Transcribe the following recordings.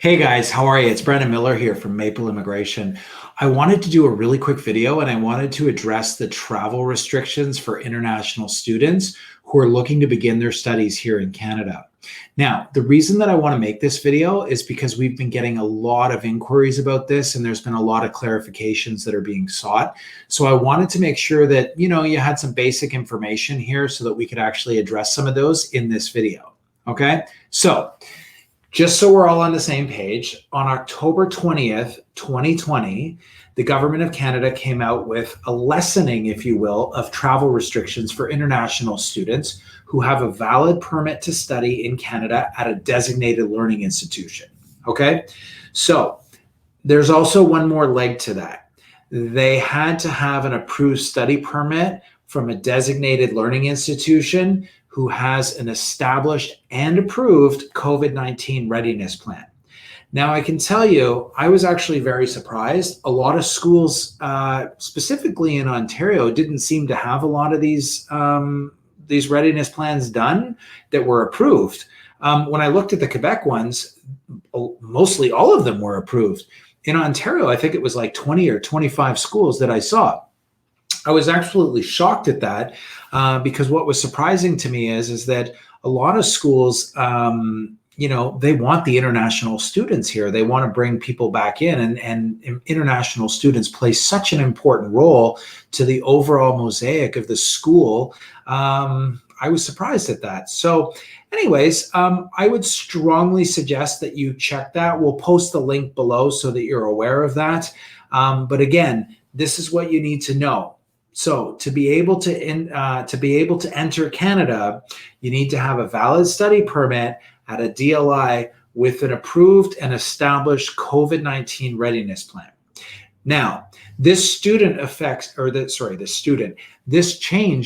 Hey guys, how are you? It's Brandon Miller here from Maple Immigration. I wanted to do a really quick video and I wanted to address the travel restrictions for international students who are looking to begin their studies here in Canada. Now, the reason that I want to make this video is because we've been getting a lot of inquiries about this and there's been a lot of clarifications that are being sought. So I wanted to make sure that, you had some basic information here so that we could actually address some of those in this video. Okay, so just so we're all on the same page, on October 20th, 2020, the Government of Canada came out with a lessening, if you will, of travel restrictions for international students who have a valid permit to study in Canada at a designated learning institution. Okay, so there's also one more leg to that. They had to have an approved study permit from a designated learning institution who has an established and approved COVID-19 readiness plan. Now, I can tell you, I was actually very surprised. A lot of schools, specifically in Ontario, didn't seem to have a lot of these readiness plans done that were approved. When I looked at the Quebec ones, mostly all of them were approved. In Ontario, I think it was like 20 or 25 schools that I saw. I was absolutely shocked at that because what was surprising to me is that a lot of schools, they want the international students here. They want to bring people back in, and international students play such an important role to the overall mosaic of the school. I was surprised at that. So anyways, I would strongly suggest that you check that. We'll post the link below so that you're aware of that. But again, this is what you need to know. So to be able to enter Canada, you need to have a valid study permit at a DLI with an approved and established COVID-19 readiness plan. Now, this change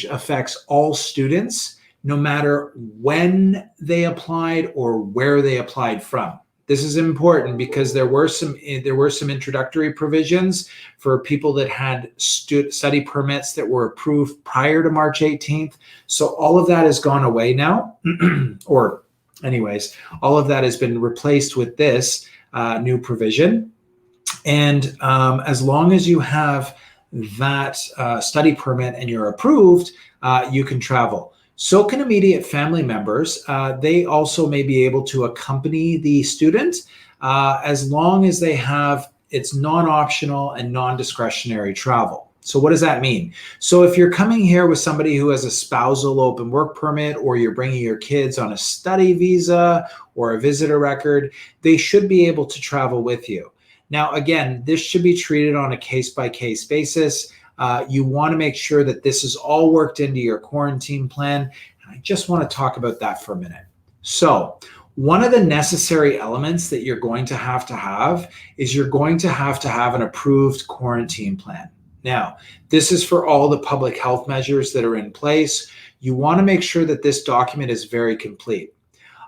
affects all students, no matter when they applied or where they applied from. This is important because there were some introductory provisions for people that had study permits that were approved prior to March 18th. So all of that has gone away now, or anyways, all of that has been replaced with this new provision. And as long as you have that study permit and you're approved, you can travel. So can immediate family members. They also may be able to accompany the student as long as it's non-optional and non-discretionary travel. So what does that mean? So if you're coming here with somebody who has a spousal open work permit, or you're bringing your kids on a study visa or a visitor record, they should be able to travel with you. Now, again, this should be treated on a case-by-case basis. You want to make sure that this is all worked into your quarantine plan. And I just want to talk about that for a minute. So one of the necessary elements that you're going to have is you're going to have an approved quarantine plan. Now, this is for all the public health measures that are in place. You want to make sure that this document is very complete.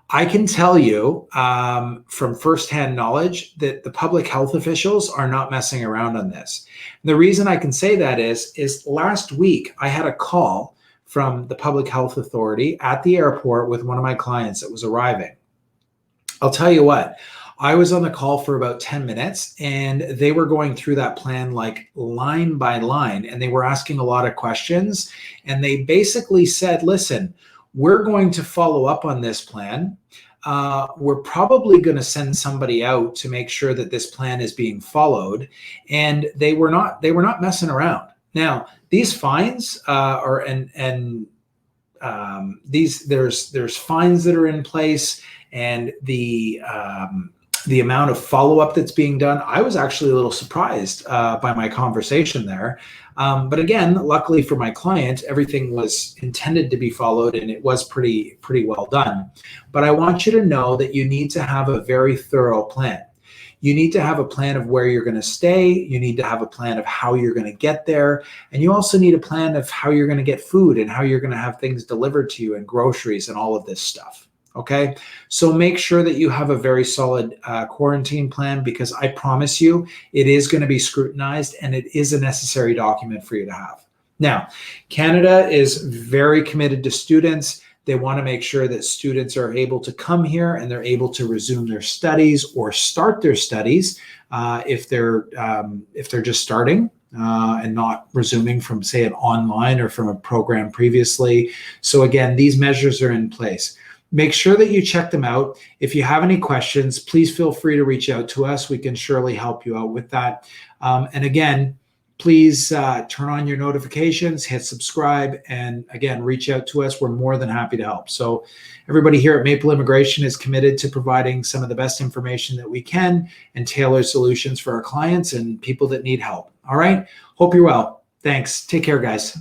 I can tell you from firsthand knowledge that the public health officials are not messing around on this. And the reason I can say that is last week I had a call from the public health authority at the airport with one of my clients that was arriving. I'll tell you what, I was on the call for about 10 minutes and they were going through that plan like line by line, and they were asking a lot of questions. And they basically said, listen, we're going to follow up on this plan. We're probably going to send somebody out to make sure that this plan is being followed. And they were not messing around. Now, these fines there's fines that are in place, and the amount of follow-up that's being done, I was actually a little surprised by my conversation there. But again, luckily for my client, everything was intended to be followed and it was pretty well done. But I want you to know that you need to have a very thorough plan. You need to have a plan of where you're going to stay. You need to have a plan of how you're going to get there. And you also need a plan of how you're going to get food and how you're going to have things delivered to you and groceries and all of this stuff. Okay, so make sure that you have a very solid quarantine plan, because I promise you it is going to be scrutinized and it is a necessary document for you to have. Now, Canada is very committed to students. They want to make sure that students are able to come here and they're able to resume their studies or start their studies if they're just starting and not resuming from, say, an online or from a program previously. So again, these measures are in place. Make sure that you check them out. If you have any questions, please feel free to reach out to us. We can surely help you out with that. And again, please turn on your notifications, hit subscribe, and again, reach out to us. We're more than happy to help. So everybody here at Maple Immigration is committed to providing some of the best information that we can and tailor solutions for our clients and people that need help. All right. Hope you're well. Thanks. Take care, guys.